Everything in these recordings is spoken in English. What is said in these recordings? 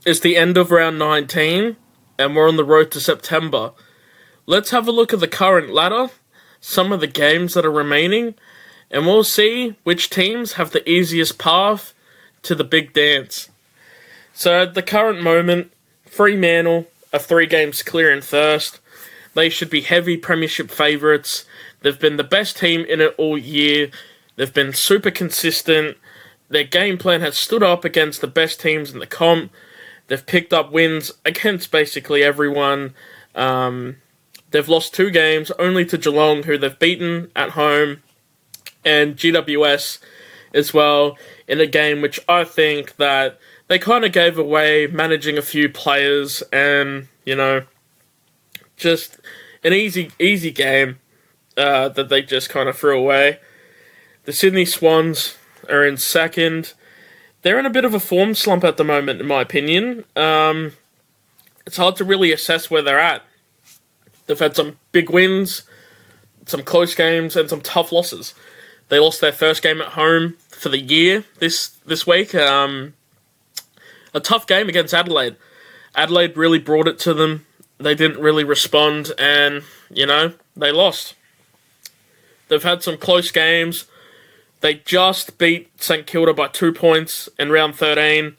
It's the end of round 19, and we're on the road to September. Let's have a look at the current ladder, some of the games that are remaining, and we'll see which teams have the easiest path to the big dance. So at the current moment, Fremantle are 3 games clear in first. They should be heavy premiership favourites. They've been the best team in it all year. They've been super consistent. Their game plan has stood up against the best teams in the comp. They've picked up wins against basically everyone. They've lost 2 games, only to Geelong, who they've beaten at home, and GWS as well, in a game which I think that they kind of gave away, managing a few players, and, just an easy game that they just kind of threw away. The Sydney Swans are in second. They're in a bit of a form slump at the moment, in my opinion. It's hard to really assess where they're at. They've had some big wins, some close games, and some tough losses. They lost their first game at home for the year this week. A tough game against Adelaide. Adelaide really brought it to them. They didn't really respond, and, they lost. They've had some close games. They just beat St Kilda by 2 points in round 13.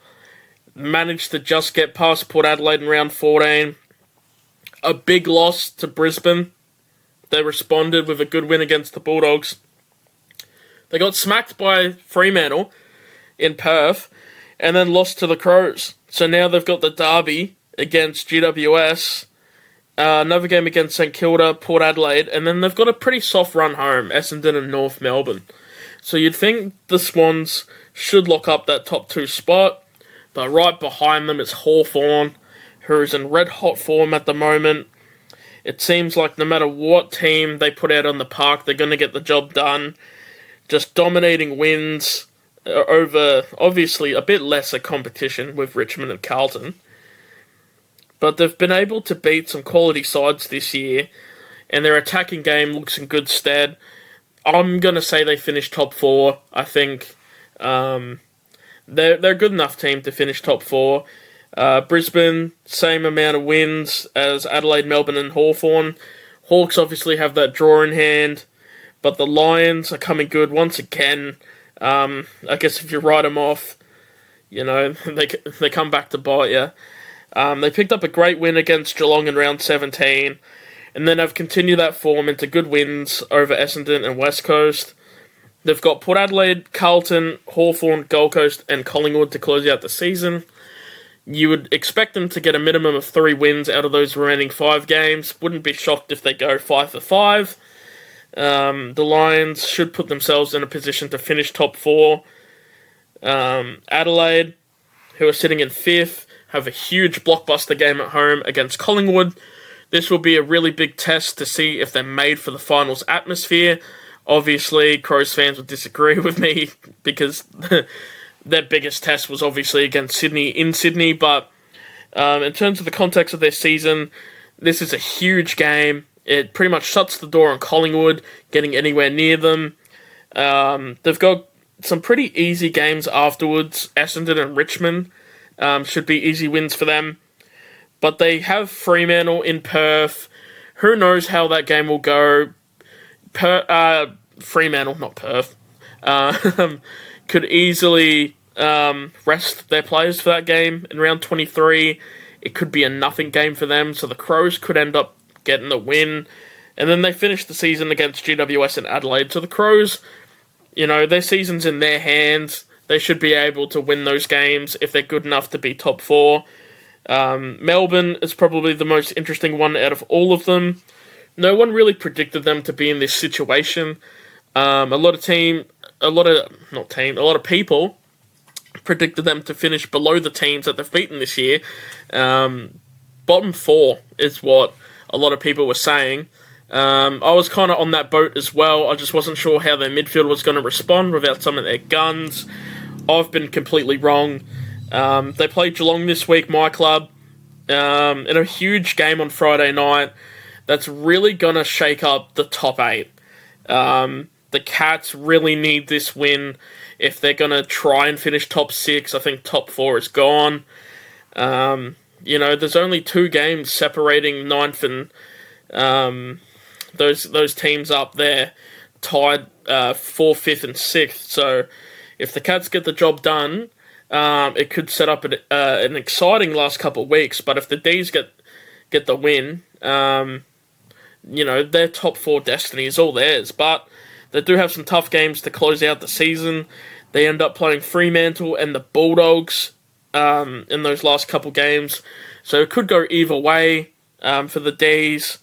Managed to just get past Port Adelaide in round 14. A big loss to Brisbane. They responded with a good win against the Bulldogs. They got smacked by Fremantle in Perth and then lost to the Crows. So now they've got the derby against GWS, another game against St Kilda, Port Adelaide, and then they've got a pretty soft run home, Essendon and North Melbourne. So you'd think the Swans should lock up that top 2 spot, but right behind them is Hawthorn, who is in red-hot form at the moment. It seems like no matter what team they put out on the park, they're going to get the job done. Just dominating wins over, obviously, a bit lesser competition with Richmond and Carlton. But they've been able to beat some quality sides this year, and their attacking game looks in good stead. I'm going to say they finish top 4. I think they're a good enough team to finish top 4. Brisbane, same amount of wins as Adelaide, Melbourne and Hawthorn. Hawks obviously have that draw in hand, but the Lions are coming good once again. I guess if you write them off, they come back to bite you. They picked up a great win against Geelong in round 17, and then have continued that form into good wins over Essendon and West Coast. They've got Port Adelaide, Carlton, Hawthorn, Gold Coast and Collingwood to close out the season. You would expect them to get a minimum of 3 wins out of those remaining 5 games. Wouldn't be shocked if they go 5 for 5. The Lions should put themselves in a position to finish top 4. Adelaide, who are sitting in 5th, have a huge blockbuster game at home against Collingwood. This will be a really big test to see if they're made for the finals atmosphere. Obviously, Crows fans would disagree with me because their biggest test was obviously against Sydney in Sydney, but in terms of the context of their season, this is a huge game. It pretty much shuts the door on Collingwood getting anywhere near them. They've got some pretty easy games afterwards. Essendon and Richmond should be easy wins for them. But they have Fremantle in Perth. Who knows how that game will go? Fremantle, not Perth, could easily rest their players for that game in round 23. It could be a nothing game for them, so the Crows could end up getting the win. And then they finish the season against GWS and Adelaide. So the Crows, their season's in their hands. They should be able to win those games if they're good enough to be top 4. Melbourne is probably the most interesting one out of all of them. No one really predicted them to be in this situation. A lot of people predicted them to finish below the teams that they've beaten this year. Bottom 4 is what a lot of people were saying. I was kind of on that boat as well. I just wasn't sure how their midfield was going to respond without some of their guns. I've been completely wrong. They played Geelong this week, my club, in a huge game on Friday night that's really going to shake up the top 8. The Cats really need this win if they're going to try and finish top 6. I think top 4 is gone. There's only 2 games separating ninth and those teams up there tied 4th, 5th, and 6th. So if the Cats get the job done, it could set up an exciting last couple of weeks. But if the D's get the win, their top 4 destiny is all theirs. But they do have some tough games to close out the season. They end up playing Fremantle and the Bulldogs in those last couple games. So it could go either way for the D's.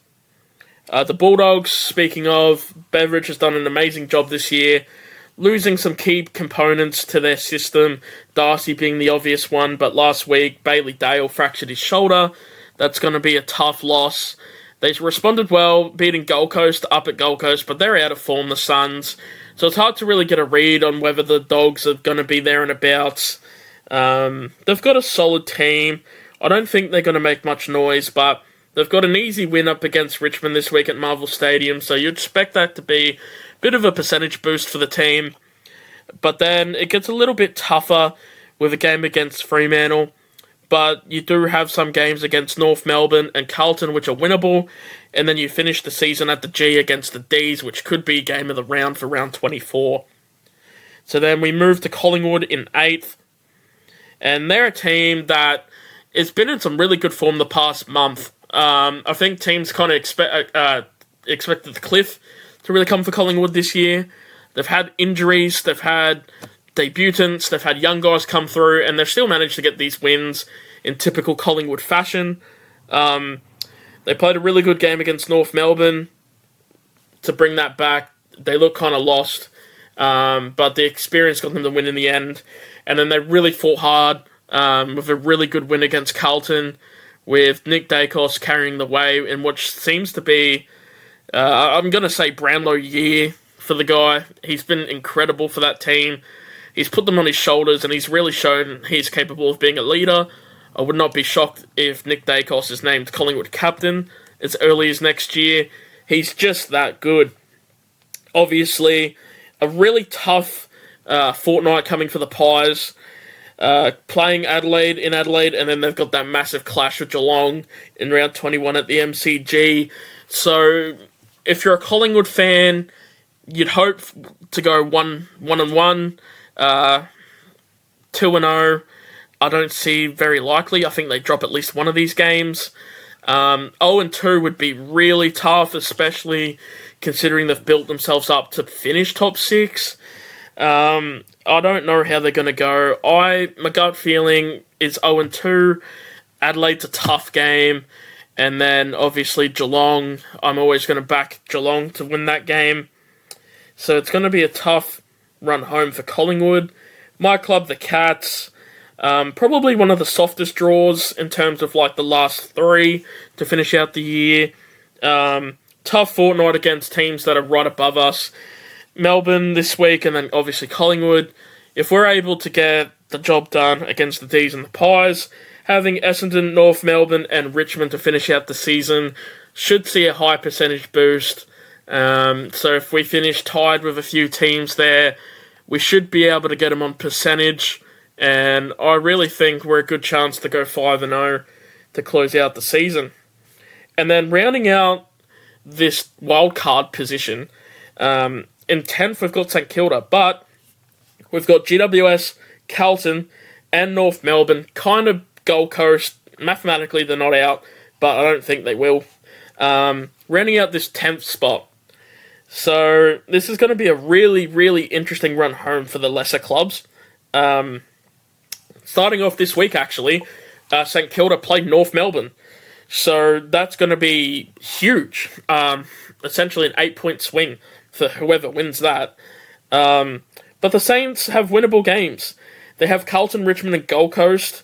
The Bulldogs, speaking of, Beveridge has done an amazing job this year, losing some key components to their system, Darcy being the obvious one, but last week, Bailey Dale fractured his shoulder. That's going to be a tough loss. They responded well, beating Gold Coast up at Gold Coast, but they're out of form, the Suns. So it's hard to really get a read on whether the Dogs are going to be there and abouts. They've got a solid team. I don't think they're going to make much noise, but they've got an easy win up against Richmond this week at Marvel Stadium, so you'd expect that to be a bit of a percentage boost for the team. But then it gets a little bit tougher with a game against Fremantle. But you do have some games against North Melbourne and Carlton, which are winnable. And then you finish the season at the G against the Ds, which could be game of the round for round 24. So then we move to Collingwood in 8th. And they're a team that has been in some really good form the past month. I think teams kind of expected the cliff to really come for Collingwood this year. They've had injuries, they've had debutants, they've had young guys come through, and they've still managed to get these wins in typical Collingwood fashion. They played a really good game against North Melbourne to bring that back. They look kind of lost, but the experience got them the win in the end. And then they really fought hard with a really good win against Carlton, with Nick Dacos carrying the way in what seems to be, I'm going to say, Brownlow year for the guy. He's been incredible for that team. He's put them on his shoulders, and he's really shown he's capable of being a leader. I would not be shocked if Nick Dacos is named Collingwood captain as early as next year. He's just that good. Obviously, a really tough fortnight coming for the Pies. Playing Adelaide in Adelaide, and then they've got that massive clash with Geelong in round 21 at the MCG. So, if you're a Collingwood fan, you'd hope to go 1-1, 2-0. I don't see very likely. I think they drop at least one of these games. 0-2 would be really tough, especially considering they've built themselves up to finish top 6. I don't know how they're going to go. My gut feeling is 0-2. Adelaide's a tough game. And then, obviously, Geelong. I'm always going to back Geelong to win that game. So it's going to be a tough run home for Collingwood. My club, the Cats, probably one of the softest draws in terms of like the last 3 to finish out the year. Tough fortnight against teams that are right above us. Melbourne this week, and then obviously Collingwood. If we're able to get the job done against the Ds and the Pies, having Essendon, North Melbourne, and Richmond to finish out the season should see a high percentage boost. So if we finish tied with a few teams there, we should be able to get them on percentage, and I really think we're a good chance to go 5-0 to close out the season. And then rounding out this wildcard position, in 10th, we've got St Kilda, but we've got GWS, Carlton, and North Melbourne, kind of Gold Coast. Mathematically, they're not out, but I don't think they will. Rounding out this 10th spot. So, this is going to be a really, really interesting run home for the lesser clubs. Starting off this week, actually, St Kilda played North Melbourne. So, that's going to be huge. Essentially an 8-point swing for whoever wins that. But the Saints have winnable games. They have Carlton, Richmond, and Gold Coast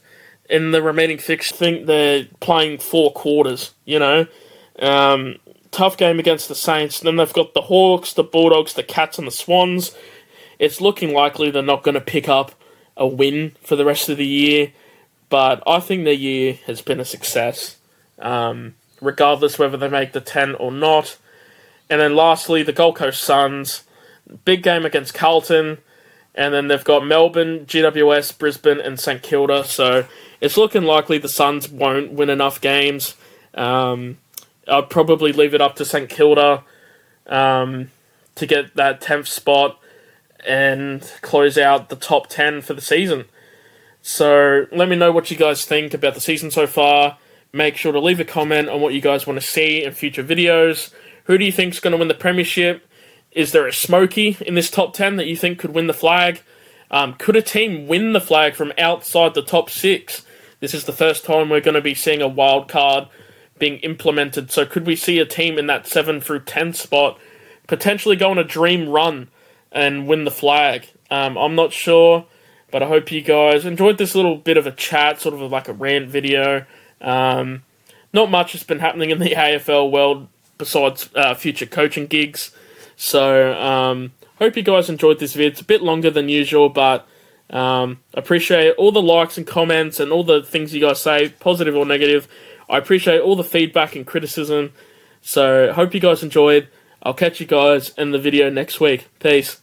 in the remaining 6. I think they're playing 4 quarters, Tough game against the Saints. Then they've got the Hawks, the Bulldogs, the Cats, and the Swans. It's looking likely they're not going to pick up a win for the rest of the year. But I think their year has been a success, regardless whether they make the 10 or not. And then lastly, the Gold Coast Suns. Big game against Carlton. And then they've got Melbourne, GWS, Brisbane, and St Kilda. So it's looking likely the Suns won't win enough games. I'd probably leave it up to St Kilda to get that 10th spot and close out the top 10 for the season. So let me know what you guys think about the season so far. Make sure to leave a comment on what you guys want to see in future videos. Who do you think is going to win the premiership? Is there a smoky in this top 10 that you think could win the flag? Could a team win the flag from outside the top 6? This is the first time we're going to be seeing a wild card being implemented. So could we see a team in that 7 through 10 spot potentially go on a dream run and win the flag? I'm not sure, but I hope you guys enjoyed this little bit of a chat, sort of like a rant video. Not much has been happening in the AFL world besides future coaching gigs. So, hope you guys enjoyed this video. It's a bit longer than usual, but appreciate all the likes and comments and all the things you guys say, positive or negative. I appreciate all the feedback and criticism. So, hope you guys enjoyed. I'll catch you guys in the video next week. Peace.